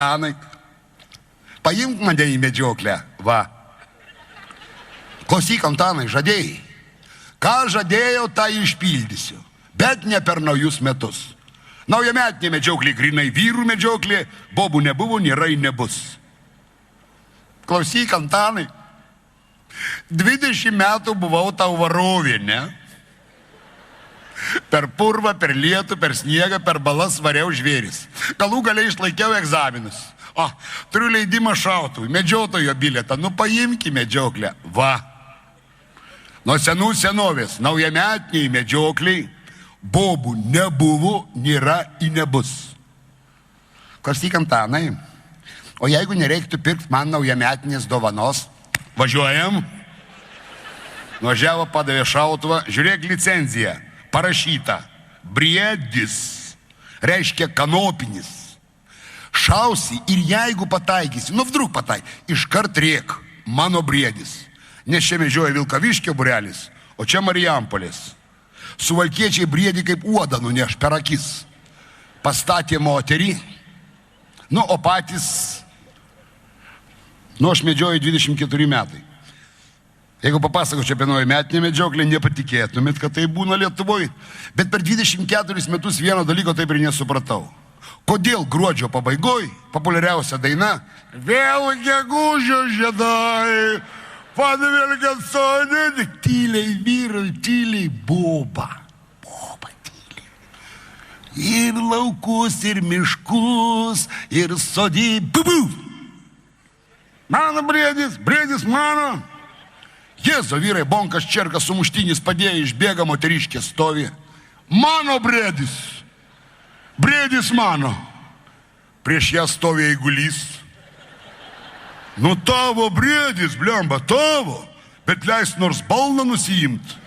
Anai, paimk mane į medžioklę, va. Klausyk, Antanai, žadėjai. Ką žadėjau, tą išpildysiu, bet ne per naujus metus. Naujametinė medžioklė grinai vyrų medžioklė, bobų nebuvo, nėra ir nebus. Klausyk, Antanai, 20 metų buvau tau varovė, ne? Per purvą, per lietų, per sniegą, per balas variau žvėris. Galų galiai išlaikiau egzaminus. O, turiu leidimą šautuvui, medžiotojo bilietą. Nu, paimki medžioklę. Va. Nuo senų senovės, naujametiniai medžiokliai, bobų nebuvo, nėra ir nebus. Klausyk, Antanai, o jeigu nereiktų pirkti man naujametinės dovanos, važiuojam. Nuvažiavo, padavė šautuvą, žiūrėk licenciją. Parašyta, briedis, reiškia kanopinis. Šausi ir jeigu pataikysi, nu vdruk pataiky, iškart rėk, mano briedis. Nes čia medžioja Vilkaviškio būrelis, o čia Marijampolės. Suvalkiečiai briedį kaip uodą nuneš per akis. Pastatė moterį, nu o patys, nu aš medžioju 24 metai. Jeigu papasakočiau apie naujametinę medžioklę, nepatikėtumėt, kad tai būna Lietuvoje. Bet per 24 metus vieno dalyko taip ir nesupratau. Kodėl gruodžio pabaigoj populiariausia daina Vėl gegužio žiedai, padvilkėt sodinį, tyliai vyrai, tyliai boba. Boba tyliai. Ir laukus, ir miškus, ir sodybų. Mano briedis, briedis mano. Jėzo, vyrai, bonkas, čerkas, sumuštinis padėjo, išbėga, moteriškė stovi. Mano briedis. Briedis mano. Prieš ją stovi eigulys. Nu tavo briedis, blemba, tavo. Bet leis nors balną nusiimt.